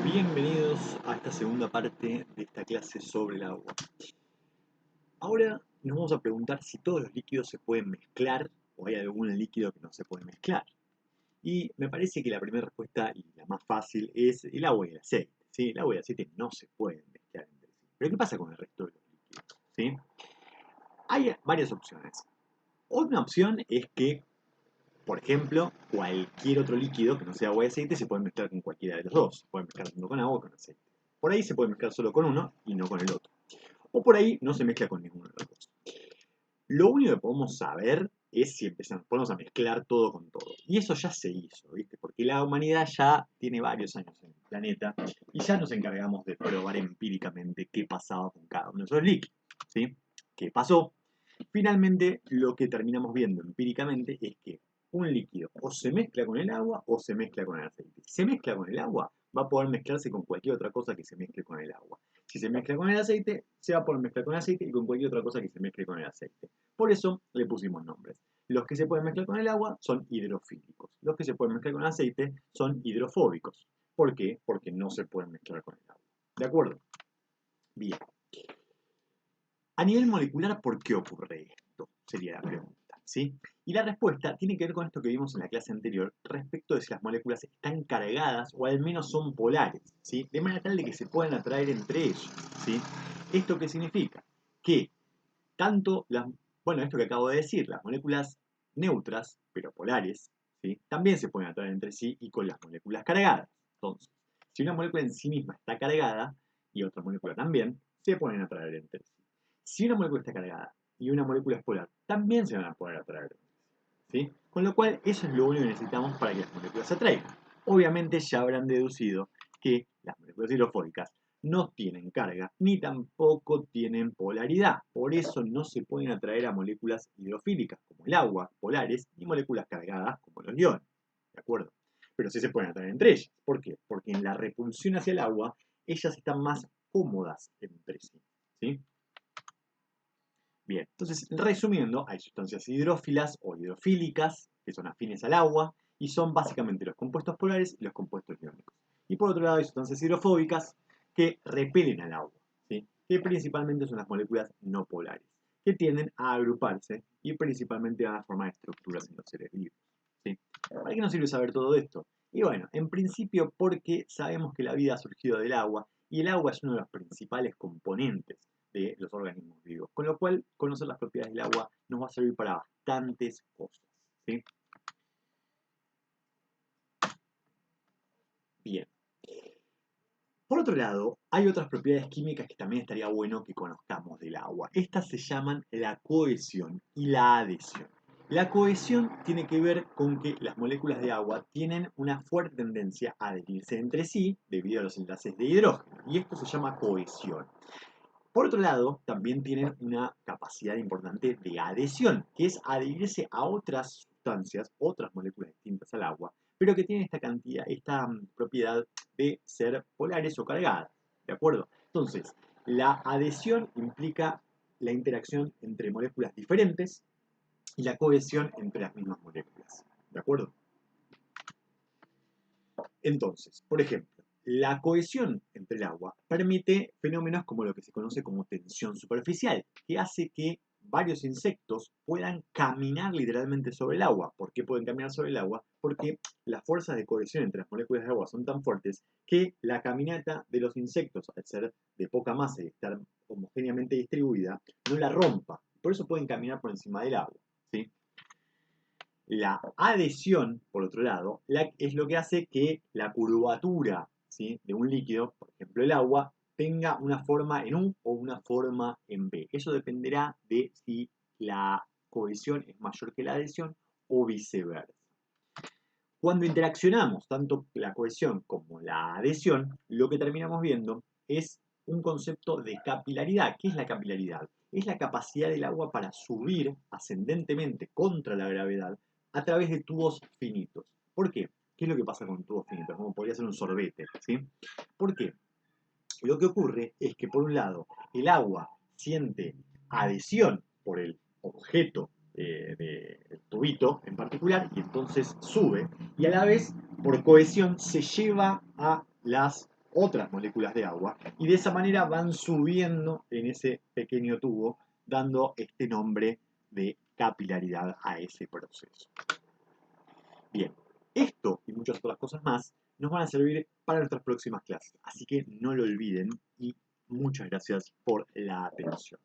Bienvenidos a esta segunda parte de esta clase sobre el agua. Ahora nos vamos a preguntar si todos los líquidos se pueden mezclar o hay algún líquido que no se puede mezclar. Y me parece que la primera respuesta y la más fácil es el agua y el aceite. ¿Sí? El agua y el aceite no se pueden mezclar entre sí. Pero ¿qué pasa con el resto de los líquidos? ¿Sí? Hay varias opciones. Una opción es que, por ejemplo, cualquier otro líquido que no sea agua y aceite se puede mezclar con cualquiera de los dos. Se puede mezclar tanto con agua o con aceite. Por ahí se puede mezclar solo con uno y no con el otro. O por ahí no se mezcla con ninguno de los dos. Lo único que podemos saber es si ponemos a mezclar todo con todo. Y eso ya se hizo, ¿viste? Porque la humanidad ya tiene varios años en el planeta y ya nos encargamos de probar empíricamente qué pasaba con cada uno de esos líquidos. ¿Sí? ¿Qué pasó? Finalmente, lo que terminamos viendo empíricamente es que un líquido o se mezcla con el agua o se mezcla con el aceite. Si se mezcla con el agua, va a poder mezclarse con cualquier otra cosa que se mezcle con el agua. Si se mezcla con el aceite, se va a poder mezclar con el aceite y con cualquier otra cosa que se mezcle con el aceite. Por eso le pusimos nombres. Los que se pueden mezclar con el agua son hidrofílicos. Los que se pueden mezclar con el aceite son hidrofóbicos. ¿Por qué? Porque no se pueden mezclar con el agua. ¿De acuerdo? Bien. A nivel molecular, ¿por qué ocurre esto? Sería la pregunta, ¿sí? Y la respuesta tiene que ver con esto que vimos en la clase anterior respecto de si las moléculas están cargadas o al menos son polares, ¿sí? De manera tal de que se puedan atraer entre ellos, ¿sí? ¿Esto qué significa? Que tanto las, bueno, esto que acabo de decir, las moléculas neutras, pero polares, ¿sí? También se pueden atraer entre sí y con las moléculas cargadas. Entonces, si una molécula en sí misma está cargada y otra molécula también, se pueden atraer entre sí. Si una molécula está cargada y una molécula es polar, también se van a poder atraer. ¿Sí? Con lo cual, eso es lo único que necesitamos para que las moléculas se atraigan. Obviamente ya habrán deducido que las moléculas hidrofóbicas no tienen carga ni tampoco tienen polaridad. Por eso no se pueden atraer a moléculas hidrofílicas como el agua, polares, ni moléculas cargadas como los iones. ¿De acuerdo? Pero sí se pueden atraer entre ellas. ¿Por qué? Porque en la repulsión hacia el agua, ellas están más cómodas entre sí. ¿Sí? Bien, entonces resumiendo, hay sustancias hidrófilas o hidrofílicas que son afines al agua y son básicamente los compuestos polares y los compuestos iónicos. Y por otro lado hay sustancias hidrofóbicas que repelen al agua, ¿sí? Que principalmente son las moléculas no polares, que tienden a agruparse y principalmente a formar estructuras en los seres vivos. ¿Sí? ¿Para qué nos sirve saber todo esto? Y bueno, en principio porque sabemos que la vida ha surgido del agua y el agua es uno de los principales componentes de los organismos vivos. Con lo cual, conocer las propiedades del agua nos va a servir para bastantes cosas. ¿Sí? Bien. Por otro lado, hay otras propiedades químicas que también estaría bueno que conozcamos del agua. Estas se llaman la cohesión y la adhesión. La cohesión tiene que ver con que las moléculas de agua tienen una fuerte tendencia a adherirse entre sí debido a los enlaces de hidrógeno. Y esto se llama cohesión. Por otro lado, también tienen una capacidad importante de adhesión, que es adherirse a otras sustancias, otras moléculas distintas al agua, pero que tienen esta propiedad de ser polares o cargadas. ¿De acuerdo? Entonces, la adhesión implica la interacción entre moléculas diferentes y la cohesión entre las mismas moléculas. ¿De acuerdo? Entonces, por ejemplo, la cohesión entre el agua permite fenómenos como lo que se conoce como tensión superficial, que hace que varios insectos puedan caminar literalmente sobre el agua. ¿Por qué pueden caminar sobre el agua? Porque las fuerzas de cohesión entre las moléculas de agua son tan fuertes que la caminata de los insectos, al ser de poca masa y estar homogéneamente distribuida, no la rompa. Por eso pueden caminar por encima del agua. ¿Sí? La adhesión, por otro lado, es lo que hace que la curvatura, ¿sí?, de un líquido, por ejemplo el agua, tenga una forma en U o una forma en B. Eso dependerá de si la cohesión es mayor que la adhesión o viceversa. Cuando interaccionamos tanto la cohesión como la adhesión, lo que terminamos viendo es un concepto de capilaridad. ¿Qué es la capilaridad? Es la capacidad del agua para subir ascendentemente contra la gravedad a través de tubos finitos. ¿Por qué? ¿Qué es lo que pasa con tubos finitos? Como podría ser un sorbete, ¿sí? ¿Por qué? Lo que ocurre es que, por un lado, el agua siente adhesión por el objeto del tubito en particular y entonces sube, y a la vez, por cohesión, se lleva a las otras moléculas de agua y de esa manera van subiendo en ese pequeño tubo, dando este nombre de capilaridad a ese proceso. Bien, esto y muchas otras cosas más nos van a servir para nuestras próximas clases, así que no lo olviden y muchas gracias por la atención.